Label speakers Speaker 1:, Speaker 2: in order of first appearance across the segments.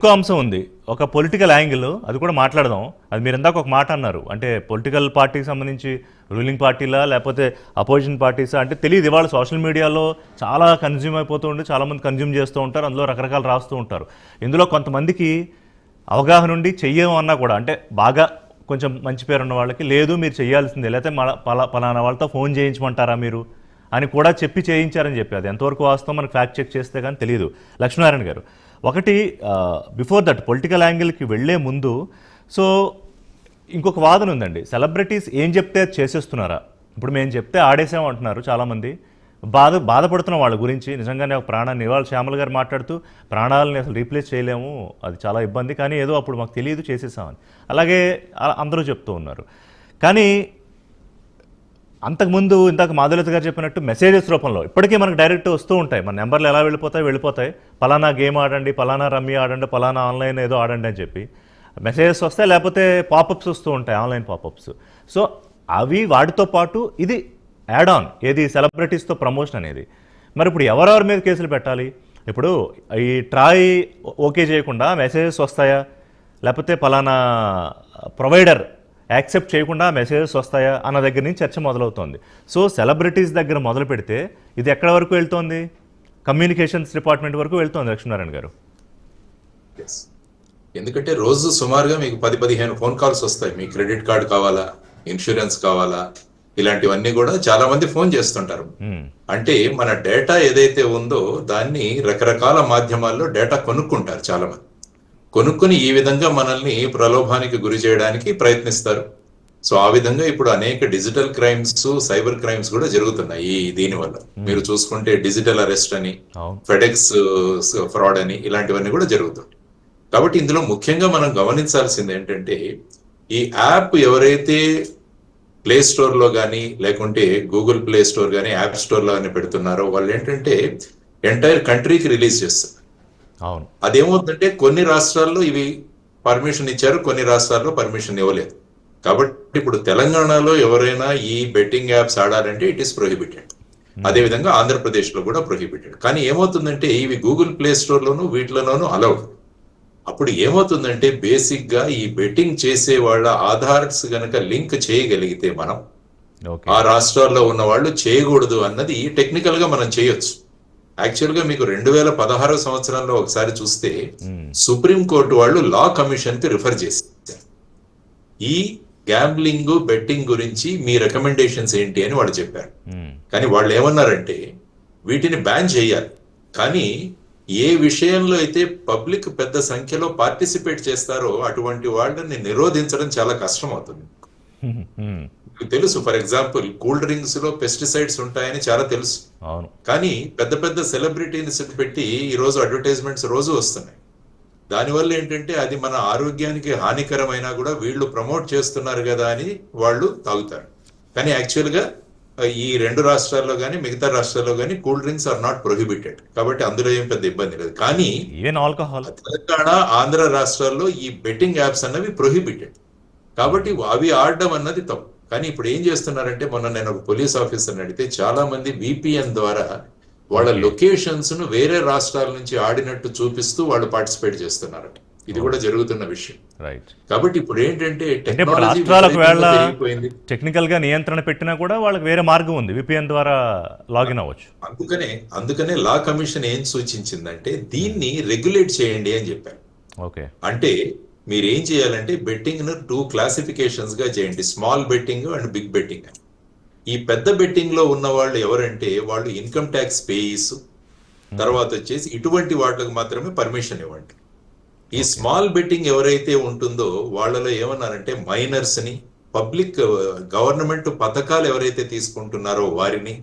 Speaker 1: ఇంకో అంశం ఉంది. ఒక పొలిటికల్ యాంగిల్ అది కూడా మాట్లాడదాం. అది మీరు ఇందాక ఒక మాట అన్నారు. అంటే పొలిటికల్ పార్టీకి సంబంధించి రూలింగ్ పార్టీలా లేకపోతే అపోజిషన్ పార్టీసా అంటే తెలియదు. ఇవాళ సోషల్ మీడియాలో చాలా కన్జ్యూమ్ అయిపోతూ ఉండి చాలామంది కన్జ్యూమ్ చేస్తూ ఉంటారు. అందులో రకరకాలు రాస్తూ ఉంటారు. ఇందులో కొంతమందికి అవగాహన ఉండి చెయ్యమన్నా కూడా అంటే బాగా కొంచెం మంచి పేరు ఉన్న వాళ్ళకి లేదు మీరు చేయాల్సిందే లేకపోతే పలానా వాళ్ళతో ఫోన్ చేయించమంటారా మీరు అని కూడా చెప్పి చేయించారని చెప్పి అది ఎంతవరకు వాస్తవం మనకు ఫ్యాక్ట్ చెక్ చేస్తే కానీ తెలియదు. లక్ష్మీనారాయణ గారు ఒకటి బిఫోర్ దట్ పొలిటికల్ యాంగిల్కి వెళ్లే ముందు సో ఇంకొక వాదన ఉందండి. సెలబ్రిటీస్ ఏం చెప్తే చేసేస్తున్నారా? ఇప్పుడు మేము చెప్తే ఆడేసామంటున్నారు చాలామంది. బాధపడుతున్న వాళ్ళ గురించి నిజంగానే ఒక ప్రాణాన్ని ఇవాళ శ్యామల గారు మాట్లాడుతూ ప్రాణాలని అసలు రీప్లేస్ చేయలేము, అది చాలా ఇబ్బంది, కానీ ఏదో అప్పుడు మాకు తెలియదు చేసేసామని అలాగే అందరూ చెప్తూ ఉన్నారు. కానీ అంతకుముందు ఇందాక మాధులత గారు చెప్పినట్టు మెసేజెస్ రూపంలో ఇప్పటికీ మనకు డైరెక్ట్ వస్తూ ఉంటాయి. మన నెంబర్లు ఎలా వెళ్ళిపోతాయి. పలానా గేమ్ ఆడండి, పలానా రమ్మీ ఆడండి, పలానా ఆన్లైన్ ఏదో ఆడండి అని చెప్పి మెసేజెస్ వస్తాయి. లేకపోతే పాపప్స్ వస్తూ ఉంటాయి, ఆన్లైన్ పాపప్స్. సో అవి వాటితో పాటు ఇది యాడ్ ఆన్ ఏది సెలబ్రిటీస్తో ప్రమోషన్ అనేది. మరి ఇప్పుడు ఎవరెవరి మీద కేసులు పెట్టాలి? ఇప్పుడు ఈ ట్రాయ్ ఓకే చేయకుండా మెసేజెస్ వస్తాయా, లేకపోతే పలానా ప్రొవైడర్ యాక్సెప్ట్ చేయకుండా మెసేజెస్ వస్తాయా అన్న దగ్గర నుంచి చర్చ మొదలవుతోంది. సో సెలబ్రిటీస్ దగ్గర మొదలు పెడితే ఇది ఎక్కడి వరకు వెళ్తోంది? కమ్యూనికేషన్స్ డిపార్ట్మెంట్ వరకు వెళ్తోంది లక్ష్మీనారాయణ గారు.
Speaker 2: ఎందుకంటే రోజు సుమారుగా మీకు 10-15 ఫోన్ కాల్స్ వస్తాయి. మీ క్రెడిట్ కార్డు కావాలా, ఇన్సూరెన్స్ కావాలా, ఇలాంటివన్నీ కూడా చాలా మంది ఫోన్ చేస్తుంటారు. అంటే మన డేటా ఏదైతే ఉందో దాన్ని రకరకాల మాధ్యమాల్లో డేటా కొనుక్కుంటారు చాలా మంది. కొనుక్కుని ఈ విధంగా మనల్ని ప్రలోభానికి గురి చేయడానికి ప్రయత్నిస్తారు. సో ఆ విధంగా ఇప్పుడు అనేక డిజిటల్ క్రైమ్స్, సైబర్ క్రైమ్స్ కూడా జరుగుతున్నాయి దీనివల్ల. మీరు చూసుకుంటే డిజిటల్ అరెస్ట్ అని, ఫెడెక్స్ ఫ్రాడ్ అని ఇలాంటివన్నీ కూడా జరుగుతుంది. కాబట్టి ఇందులో ముఖ్యంగా మనం గమనించాల్సింది ఏంటంటే ఈ యాప్ ఎవరైతే ప్లే స్టోర్ లో కానీ లేకుంటే గూగుల్ ప్లే స్టోర్ కానీ యాప్ స్టోర్ లో కానీ పెడుతున్నారో వాళ్ళు ఏంటంటే ఎంటైర్ కంట్రీకి రిలీజ్ చేస్తారు.
Speaker 1: అవును,
Speaker 2: అదేమవుతుందంటే కొన్ని రాష్ట్రాల్లో ఇవి పర్మిషన్ ఇచ్చారు, కొన్ని రాష్ట్రాల్లో పర్మిషన్ ఇవ్వలేదు. కాబట్టి ఇప్పుడు తెలంగాణలో ఎవరైనా ఈ బెట్టింగ్ యాప్స్ ఆడాలంటే ఇట్ ఈస్ ప్రొహిబిటెడ్. అదే విధంగా ఆంధ్రప్రదేశ్ లో కూడా ప్రొహిబిటెడ్. కానీ ఏమవుతుందంటే ఇవి గూగుల్ ప్లే స్టోర్ లోను వీటిలోనూ అలౌడ్. అప్పుడు ఏమవుతుందంటే బేసిక్ గా ఈ బెట్టింగ్ చేసే వాళ్ళ ఆధార్స్ గనక లింక్ చేయగలిగితే మనం ఆ రాష్ట్రాల్లో ఉన్న వాళ్ళు చేయకూడదు అన్నది టెక్నికల్ గా మనం చేయొచ్చు. యాక్చువల్ గా మీకు 2016 సంవత్సరంలో ఒకసారి చూస్తే సుప్రీం కోర్టు వాళ్ళు లా కమిషన్ కి రిఫర్ చేశారు. ఈ గ్యాంబ్లింగ్ బెట్టింగ్ గురించి మీ రికమెండేషన్స్ ఏంటి అని వాళ్ళు చెప్పారు. కానీ వాళ్ళు ఏమన్నారంటే వీటిని బ్యాన్ చేయాలి, కానీ ఏ విషయంలో అయితే పబ్లిక్ పెద్ద సంఖ్యలో పార్టిసిపేట్ చేస్తారో అటువంటి వాళ్ళని నిరోధించడం చాలా కష్టం అవుతుంది. తెలుసు, ఫర్ ఎగ్జాంపుల్ కూల్ డ్రింక్స్ లో పెస్టిసైడ్స్ ఉంటాయని చాలా తెలుసు. కానీ పెద్ద పెద్ద సెలబ్రిటీస్ పెట్టి ఈ రోజు అడ్వర్టైజ్మెంట్స్ రోజు వస్తున్నాయి. దానివల్ల ఏంటంటే అది మన ఆరోగ్యానికి హానికరమైనా కూడా వీళ్ళు ప్రమోట్ చేస్తున్నారు కదా అని వాళ్ళు తాగుతారు. కానీ యాక్చువల్ గా ఈ 2 రాష్ట్రాల్లో కానీ మిగతా రాష్ట్రాల్లో కానీ cool drinks are not prohibited. కాబట్టి అందులో ఏం పెద్ద ఇబ్బంది లేదు. కానీ తెలంగాణ, ఆంధ్ర రాష్ట్రాల్లో ఈ బెట్టింగ్ యాప్స్ అన్నవి ప్రొహిబిటెడ్. కాబట్టి అవి ఆడడం అన్నది తప్పు. కానీ ఇప్పుడు ఏం చేస్తున్నారంటే మొన్న నేను ఒక పోలీస్ ఆఫీసర్ని అడిగితే చాలా మంది విపిఎన్ ద్వారా వాళ్ళ లొకేషన్స్ ను వేరే రాష్ట్రాల నుంచి ఆడినట్టు చూపిస్తూ వాళ్ళు పార్టిసిపేట్ చేస్తున్నారట. ఇది కూడా జరుగుతున్న విషయం. కాబట్టి ఇప్పుడు ఏంటంటే
Speaker 1: టెక్నికల్ గా నియంత్రణ పెట్టినా కూడా వాళ్ళకి వేరే మార్గం ఉంది, విపిఎన్ ద్వారా లాగిన్ అవ్వచ్చు.
Speaker 2: అందుకనే లా కమిషన్ ఏం సూచించిందంటే దీన్ని రెగ్యులేట్ చేయండి అని చెప్పారు. అంటే మీరు ఏం చేయాలంటే బెట్టింగ్ ను 2 క్లాసిఫికేషన్స్ గా చేయండి, small betting and big betting అని. ఈ పెద్ద బెట్టింగ్ లో ఉన్న వాళ్ళు ఎవరంటే వాళ్ళు ఇన్కమ్ ట్యాక్స్ పేయీస్, తర్వాత వచ్చేసి ఇటువంటి వాటికి మాత్రమే పర్మిషన్ ఇవ్వండి. ఈ స్మాల్ బెట్టింగ్ ఎవరైతే ఉంటుందో వాళ్ళలో ఏమన్నారంటే మైనర్స్ ని, పబ్లిక్ గవర్నమెంట్ పథకాలు ఎవరైతే తీసుకుంటున్నారో వారిని,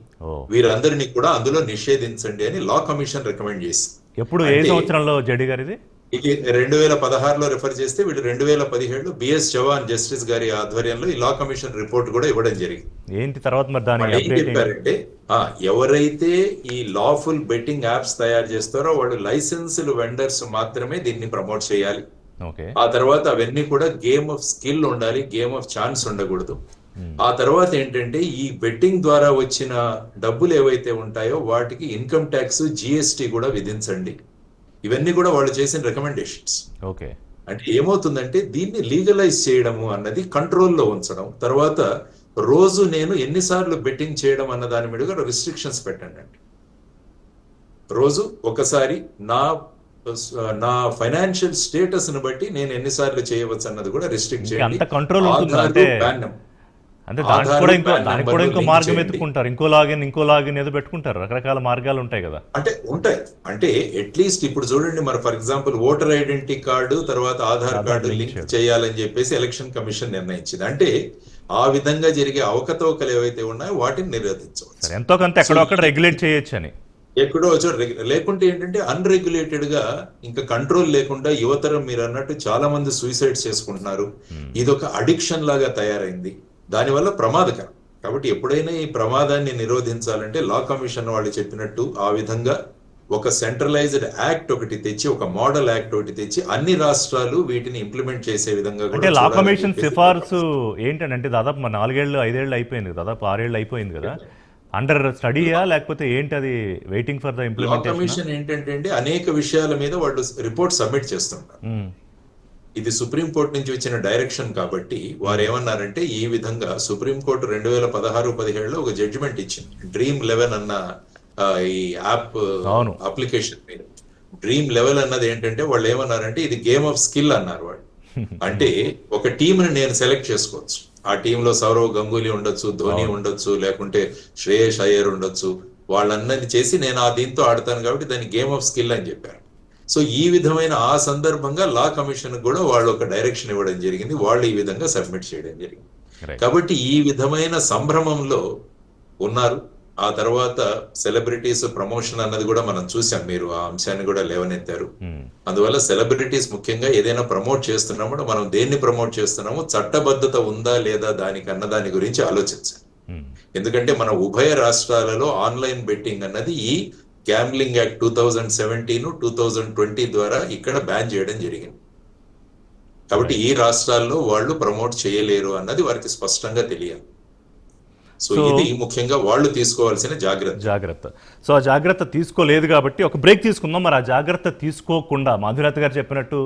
Speaker 2: వీరందరినీ కూడా అందులో నిషేధించండి అని లా కమిషన్ రికమెండ్ చేసింది.
Speaker 1: ఎప్పుడు ఏ సంవత్సరంలో జడి గారిది?
Speaker 2: ఇది 2016లో రిఫర్ చేస్తే వీళ్ళు 2017లో బిఎస్ చవాన్ జస్టిస్ గారి ఆధ్వర్యంలో ఈ లా కమిషన్ రిపోర్ట్ కూడా ఇవ్వడం జరిగింది.
Speaker 1: ఏంటి తర్వాత మరి దాని
Speaker 2: ఏం చెప్పారంటే ఎవరైతే ఈ లాఫుల్ బెట్టింగ్ యాప్స్ తయారు చేస్తారో వాళ్ళు లైసెన్స్డ్ వెండర్స్ మాత్రమే దీన్ని ప్రమోట్ చేయాలి. ఆ తర్వాత అవన్నీ కూడా గేమ్ ఆఫ్ స్కిల్ ఉండాలి, గేమ్ ఆఫ్ ఛాన్స్ ఉండకూడదు. ఆ తర్వాత ఏంటంటే ఈ బెట్టింగ్ ద్వారా వచ్చిన డబ్బులు ఏవైతే ఉంటాయో వాటికి ఇన్కమ్ ట్యాక్స్, జిఎస్టీ కూడా విధించండి. ఇవన్నీ కూడా వాళ్ళు చేసిన రికమెండేషన్స్.
Speaker 1: ఓకే.
Speaker 2: అంటే ఏమవుతుందంటే దీన్ని లీగలైజ్ చేయడము అన్నది కంట్రోల్లో ఉంచడం, తర్వాత రోజు నేను ఎన్నిసార్లు బెట్టింగ్ చేయడం అన్న దాని మీద కూడా రిస్ట్రిక్షన్స్ పెట్టండి అండి. రోజు ఒకసారి నా నా ఫైనాన్షియల్ స్టేటస్ ని బట్టి నేను ఎన్నిసార్లు చేయవచ్చు అన్నది కూడా రిస్ట్రిక్ట్ చేయండి.
Speaker 1: అంత కంట్రోల్ ఉంటుంది
Speaker 2: ఆధారు,
Speaker 1: అంటే
Speaker 2: పాన్ నెంబర్.
Speaker 1: అంటే దానికి
Speaker 2: ఆధార్,
Speaker 1: కూడా ఇంకో
Speaker 2: పాన్
Speaker 1: దానికి కూడా
Speaker 2: నెంబర్లు
Speaker 1: ఇంకో
Speaker 2: లింక్
Speaker 1: మార్గం
Speaker 2: చేయండి.
Speaker 1: ఎత్తుకుంటారు, ఇంకో లాగిన్ ఏదో పెట్టుకుంటారు, రకరకాల మార్గాలు ఉంటాయి కదా.
Speaker 2: అంటే ఉంటాయి. అంటే అట్లీస్ట్ ఇప్పుడు చూడండి, మరి for example voter identity card తర్వాత ఆధార్ కార్డు
Speaker 1: లింక్
Speaker 2: లింక్ చేయాలని చెప్పేసి ఎలక్షన్ కమిషన్ నిర్ణయించింది. అంటే ఆ విధంగా జరిగే అవకతవకలు ఏవైతే ఉన్నాయో వాటిని నిరోధించవచ్చు.
Speaker 1: సరే, ఎంతో కొంత ఎక్కడొక్కడ రెగ్యులేట్ చేయొచ్చు అని.
Speaker 2: ఎక్కడో లేకుంటే ఏంటంటే అన్రెగ్యులేటెడ్ గా ఇంకా కంట్రోల్ లేకుండా యువతరం మీరు అన్నట్టు చాలా మంది సూసైడ్స్ చేసుకుంటున్నారు. ఇదొక అడిక్షన్ లాగా తయారైంది, దానివల్ల ప్రమాదకరం. కాబట్టి ఎప్పుడైనా ఈ ప్రమాదాన్ని నిరోధించాలంటే లా కమిషన్ వాళ్ళు చెప్పినట్టు ఆ విధంగా ఒక సెంట్రలైజ్డ్ యాక్ట్ ఒకటి తెచ్చి, ఒక మోడల్ యాక్ట్ ఒకటి తెచ్చి అన్ని రాష్ట్రాలు వీటిని ఇంప్లిమెంట్ చేసే విధంగా కూడా
Speaker 1: అంటే లా
Speaker 2: చూడాలని
Speaker 1: కమిషన్
Speaker 2: చెప్పేసి
Speaker 1: సిఫార్సు ఏంటంటే దాదాపు 4 ఏళ్ళు 5 ఏళ్ళు అయిపోయింది, దాదాపు 6 ఏళ్ళు అయిపోయింది కదా. అండర్ స్టడీయా లేకపోతే ఏంటి అది, waiting for the
Speaker 2: law
Speaker 1: implementation?
Speaker 2: Commission ఏంటంటే అండి అనేక విషయాల మీద వాళ్ళు రిపోర్ట్ సబ్మిట్ చేస్తుంటారు. ఇది సుప్రీంకోర్టు నుంచి వచ్చిన డైరెక్షన్ కాబట్టి వారు ఏమన్నారంటే ఈ విధంగా సుప్రీంకోర్టు 2016-17లో ఒక జడ్జిమెంట్ ఇచ్చింది డ్రీమ్ 11 అన్న ఈ యాప్
Speaker 1: అవును.
Speaker 2: అప్లికేషన్ మీద. డ్రీమ్ 11 అన్నది ఏంటంటే వాళ్ళు ఏమన్నారంటే ఇది గేమ్ ఆఫ్ స్కిల్ అన్నారు వాళ్ళు. అంటే ఒక టీంని నేను సెలెక్ట్ చేసుకోవచ్చు, ఆ టీంలో సౌరవ్ గంగూలీ ఉండొచ్చు, ధోని ఉండొచ్చు, లేకుంటే శ్రేయస్ అయ్యర్ ఉండొచ్చు, వాళ్ళన్నది చేసి నేను ఆ దీంతో ఆడతాను కాబట్టి దాన్ని గేమ్ ఆఫ్ స్కిల్ అని చెప్పారు. సో ఈ విధమైన ఆ సందర్భంగా లా కమిషన్ కూడా వాళ్ళు ఒక డైరెక్షన్ ఇవ్వడం జరిగింది, వాళ్ళు ఈ విధంగా సబ్మిట్ చేయడం జరిగింది.
Speaker 1: Right.
Speaker 2: కాబట్టి ఈ విధమైన సంభ్రమంలో ఉన్నారు. ఆ తర్వాత సెలబ్రిటీస్ ప్రమోషన్ అన్నది కూడా మనం చూసాం, మీరు ఆ అంశాన్ని కూడా లేవనెత్తారు. అందువల్ల సెలబ్రిటీస్ ముఖ్యంగా ఏదైనా ప్రమోట్ చేస్తున్నామో మనం దేన్ని ప్రమోట్ చేస్తున్నామో చట్టబద్ధత ఉందా లేదా దాని గురించి ఆలోచించాలి. ఎందుకంటే మన ఉభయ రాష్ట్రాలలో ఆన్లైన్ బెట్టింగ్ అన్నది ఈ గ్యాంబ్లింగ్ యాక్ట్ 2017-2020 ద్వారా ఇక్కడ బ్యాన్ చేయడం జరిగింది. కాబట్టి ఈ రాష్ట్రాల్లో వాళ్ళు ప్రమోట్ చేయలేరు అన్నది వారికి స్పష్టంగా తెలియాలి. సో ఇది ముఖ్యంగా వాళ్ళు తీసుకోవాల్సిన జాగ్రత్త.
Speaker 1: సో ఆ జాగ్రత్త తీసుకోలేదు కాబట్టి ఒక బ్రేక్ తీసుకుందాం. మరి ఆ జాగ్రత్త తీసుకోకుండా మాధురత గారు చెప్పినట్టు